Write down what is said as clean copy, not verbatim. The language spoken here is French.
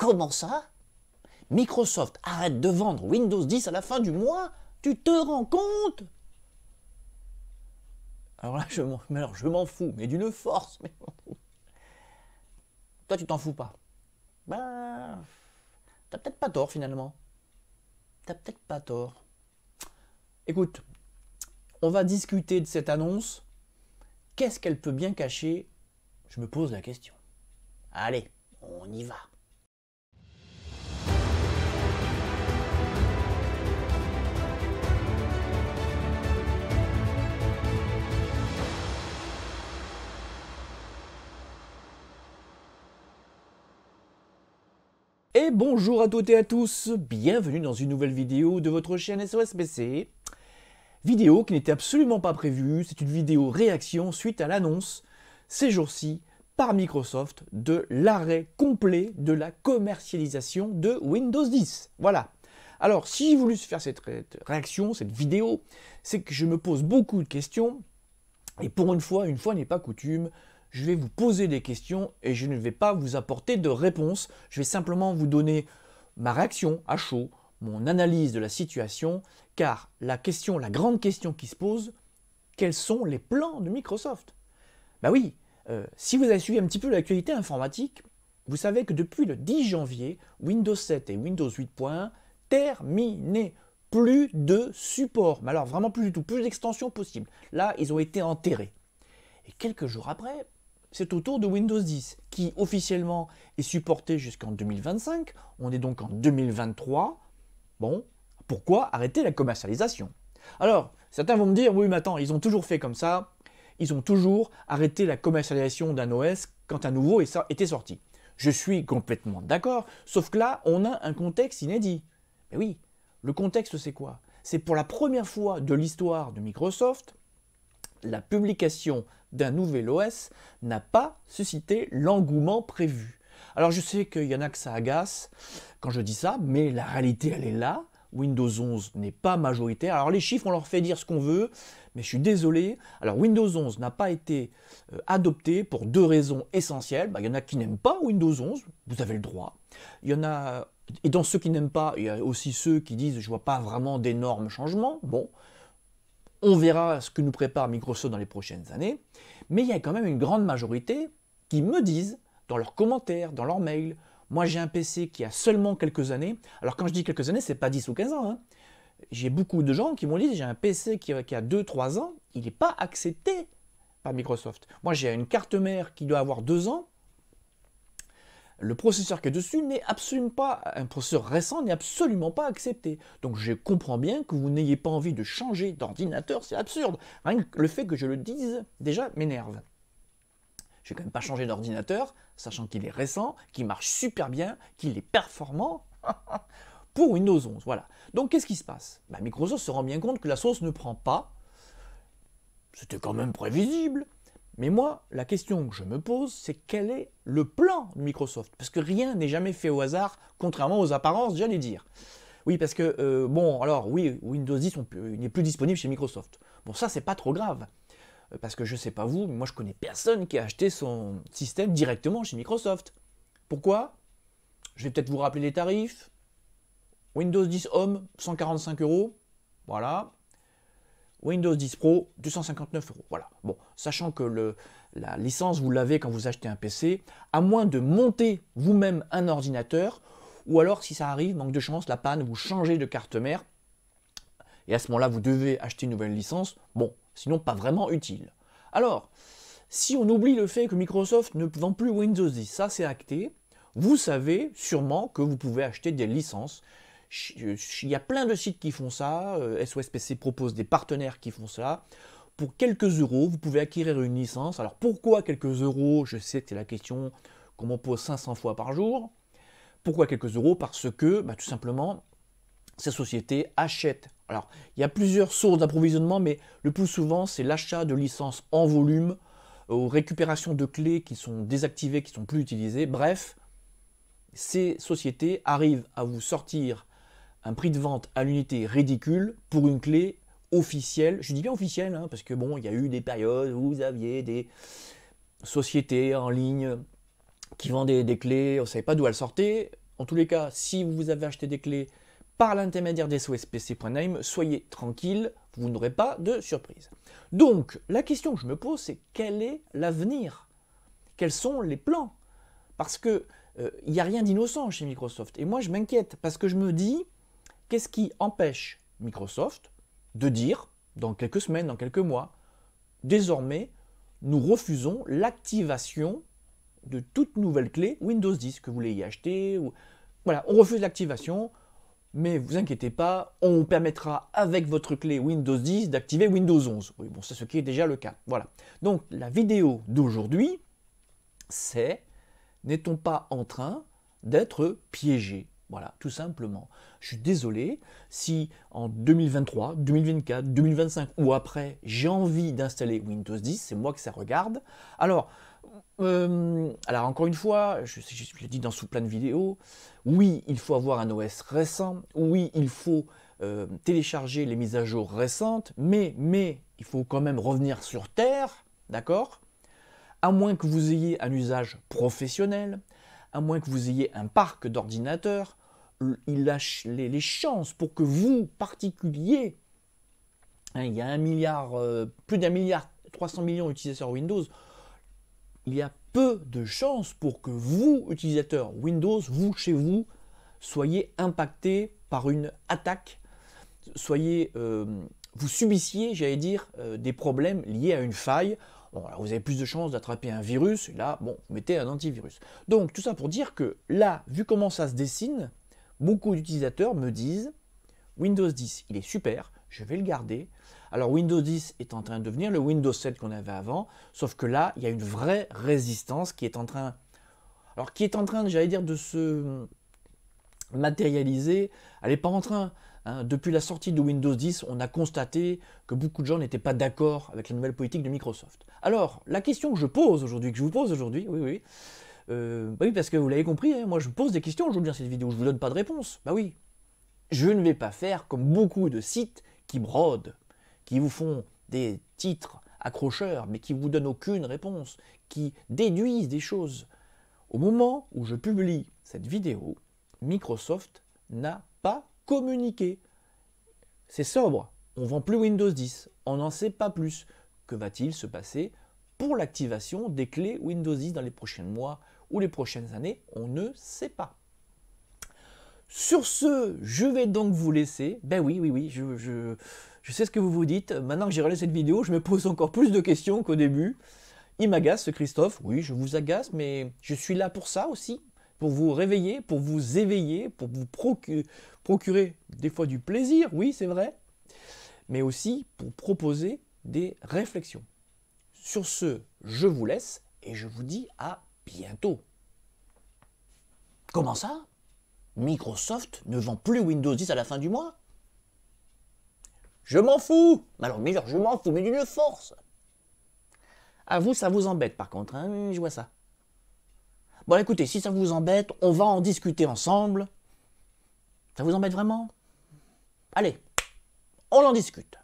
Comment ça? Microsoft arrête de vendre Windows 10 à la fin du mois? Tu te rends compte? Alors là, je m'en fous, mais d'une force. Mais... Toi, tu t'en fous pas. Bah, t'as peut-être pas tort finalement. T'as peut-être pas tort. Écoute, on va discuter de cette annonce. Qu'est-ce qu'elle peut bien cacher? Je me pose la question. Allez, on y va. Et bonjour à toutes et à tous, bienvenue dans une nouvelle vidéo de votre chaîne SOS PC. Vidéo qui n'était absolument pas prévue, c'est une vidéo réaction suite à l'annonce, ces jours-ci, par Microsoft, de l'arrêt complet de la commercialisation de Windows 10. Voilà. Alors, si j'ai voulu faire cette réaction, cette vidéo, c'est que je me pose beaucoup de questions, et pour une fois n'est pas coutume, je vais vous poser des questions et je ne vais pas vous apporter de réponses. Je vais simplement vous donner ma réaction à chaud, mon analyse de la situation, car la grande question qui se pose, quels sont les plans de Microsoft? Bah oui, si vous avez suivi un petit peu l'actualité informatique, vous savez que depuis le 10 janvier, Windows 7 et Windows 8.1 terminés. Plus de support, mais alors vraiment plus du tout, plus d'extensions possibles. Là, ils ont été enterrés. Et quelques jours après, c'est au tour de Windows 10, qui officiellement est supporté jusqu'en 2025. On est donc en 2023. Bon, pourquoi arrêter la commercialisation? Alors, certains vont me dire, oui mais attends, ils ont toujours fait comme ça. Ils ont toujours arrêté la commercialisation d'un OS quand un nouveau était sorti. Je suis complètement d'accord, sauf que là, on a un contexte inédit. Mais oui, le contexte c'est quoi? C'est pour la première fois de l'histoire de Microsoft, la publication d'un nouvel OS n'a pas suscité l'engouement prévu. Alors je sais qu'il y en a que ça agace quand je dis ça, mais la réalité elle est là. Windows 11 n'est pas majoritaire. Alors les chiffres on leur fait dire ce qu'on veut, mais je suis désolé. Alors Windows 11 n'a pas été adopté pour deux raisons essentielles. Il y en a qui n'aiment pas Windows 11, vous avez le droit. Il y en a, et dans ceux qui n'aiment pas, il y a aussi ceux qui disent je vois pas vraiment d'énormes changements. Bon. On verra ce que nous prépare Microsoft dans les prochaines années, mais il y a quand même une grande majorité qui me disent, dans leurs commentaires, dans leurs mails, moi j'ai un PC qui a seulement quelques années, alors quand je dis quelques années, c'est pas 10 ou 15 ans, hein. J'ai beaucoup de gens qui m'ont dit, j'ai un PC qui a 2-3 ans, il n'est pas accepté par Microsoft. Moi j'ai une carte mère qui doit avoir 2 ans, le processeur qui est dessus n'est absolument pas, un processeur récent n'est absolument pas accepté. Donc je comprends bien que vous n'ayez pas envie de changer d'ordinateur, c'est absurde. Rien que le fait que je le dise, déjà, m'énerve. Je vais quand même pas changer d'ordinateur, sachant qu'il est récent, qu'il marche super bien, qu'il est performant, pour Windows 11, voilà. Donc qu'est-ce qui se passe? Microsoft se rend bien compte que la sauce ne prend pas, c'était quand même prévisible. Mais moi, la question que je me pose, c'est quel est le plan de Microsoft? Parce que rien n'est jamais fait au hasard, contrairement aux apparences, j'allais dire. Oui, parce que, bon, alors, oui, Windows 10 n'est plus disponible chez Microsoft. Bon, ça, c'est pas trop grave. Parce que je sais pas vous, mais moi, je connais personne qui a acheté son système directement chez Microsoft. Pourquoi? Je vais peut-être vous rappeler les tarifs. Windows 10 Home, 145 €. Voilà. Windows 10 Pro, 259 €. Voilà. Bon, sachant que la licence, vous l'avez quand vous achetez un PC, à moins de monter vous-même un ordinateur, ou alors, si ça arrive, manque de chance, la panne, vous changez de carte mère, et à ce moment-là, vous devez acheter une nouvelle licence. Bon, sinon, pas vraiment utile. Alors, si on oublie le fait que Microsoft ne vend plus Windows 10, ça c'est acté, vous savez sûrement que vous pouvez acheter des licences. Il y a plein de sites qui font ça, SOS PC propose des partenaires qui font ça. Pour quelques euros, vous pouvez acquérir une licence. Alors pourquoi quelques euros? Je sais que c'est la question qu'on me pose 500 fois par jour. Pourquoi quelques euros? Parce que, tout simplement, ces sociétés achètent. Alors, il y a plusieurs sources d'approvisionnement, mais le plus souvent, c'est l'achat de licences en volume, aux récupérations de clés qui sont désactivées, qui ne sont plus utilisées. Bref, ces sociétés arrivent à vous sortir un prix de vente à l'unité ridicule pour une clé officielle. Je dis bien officielle, hein, parce que bon, il y a eu des périodes où vous aviez des sociétés en ligne qui vendaient des clés, on ne savait pas d'où elles sortaient. En tous les cas, si vous avez acheté des clés par l'intermédiaire d'SOSPC.name, soyez tranquille, vous n'aurez pas de surprise. Donc, la question que je me pose, c'est quel est l'avenir? Quels sont les plans? Parce que il n'y a rien d'innocent chez Microsoft. Et moi, je m'inquiète parce que je me dis, qu'est-ce qui empêche Microsoft de dire, dans quelques semaines, dans quelques mois, désormais, nous refusons l'activation de toute nouvelle clé Windows 10, que vous l'ayez acheté. Voilà, on refuse l'activation, mais vous inquiétez pas, on permettra avec votre clé Windows 10 d'activer Windows 11. Oui, bon, c'est ce qui est déjà le cas. Voilà. Donc, la vidéo d'aujourd'hui, c'est n'est-on pas en train d'être piégé? Voilà, tout simplement. Je suis désolé si en 2023, 2024, 2025 ou après, j'ai envie d'installer Windows 10, c'est moi que ça regarde. Alors encore une fois, je l'ai dit dans plein de vidéos, oui, il faut avoir un OS récent, oui, il faut télécharger les mises à jour récentes, mais il faut quand même revenir sur Terre, d'accord? À moins que vous ayez un usage professionnel, à moins que vous ayez un parc d'ordinateurs, les chances pour que vous, particulier, hein, il y a plus d'1 milliard 300 millions d'utilisateurs Windows, il y a peu de chances pour que vous, utilisateurs Windows, vous, chez vous, soyez impactés par une attaque, vous subissiez, j'allais dire, des problèmes liés à une faille. Bon, alors vous avez plus de chances d'attraper un virus, et là, bon, mettez un antivirus. Donc, tout ça pour dire que là, vu comment ça se dessine, beaucoup d'utilisateurs me disent Windows 10, il est super, je vais le garder. Alors, Windows 10 est en train de devenir le Windows 7 qu'on avait avant, sauf que là, il y a une vraie résistance qui est en train, j'allais dire, de se matérialiser. Elle n'est pas en train. Depuis la sortie de Windows 10, on a constaté que beaucoup de gens n'étaient pas d'accord avec la nouvelle politique de Microsoft. Alors, la question que je vous pose aujourd'hui, oui, parce que vous l'avez compris, hein, moi je pose des questions aujourd'hui dans cette vidéo, je ne vous donne pas de réponse. Bah oui, je ne vais pas faire comme beaucoup de sites qui brodent, qui vous font des titres accrocheurs, mais qui ne vous donnent aucune réponse, qui déduisent des choses. Au moment où je publie cette vidéo, Microsoft n'a pas communiqué. C'est sobre, on ne vend plus Windows 10, on n'en sait pas plus. Que va-t-il se passer pour l'activation des clés Windows 10 dans les prochains mois ou les prochaines années? On ne sait pas. Sur ce, je vais donc vous laisser. Ben oui, je sais ce que vous vous dites. Maintenant que j'ai regardé cette vidéo, je me pose encore plus de questions qu'au début. Il m'agace ce Christophe, oui, je vous agace, mais je suis là pour ça aussi. Pour vous réveiller, pour vous éveiller, pour vous procurer des fois du plaisir, oui c'est vrai, mais aussi pour proposer des réflexions. Sur ce, je vous laisse et je vous dis à bientôt. Comment ça? Microsoft ne vend plus Windows 10 à la fin du mois? Je m'en fous! Alors, mais genre, je m'en fous, mais d'une force! À vous, ça vous embête par contre, hein, je vois ça. Bon, écoutez, si ça vous embête, on va en discuter ensemble. Ça vous embête vraiment? Allez, on en discute.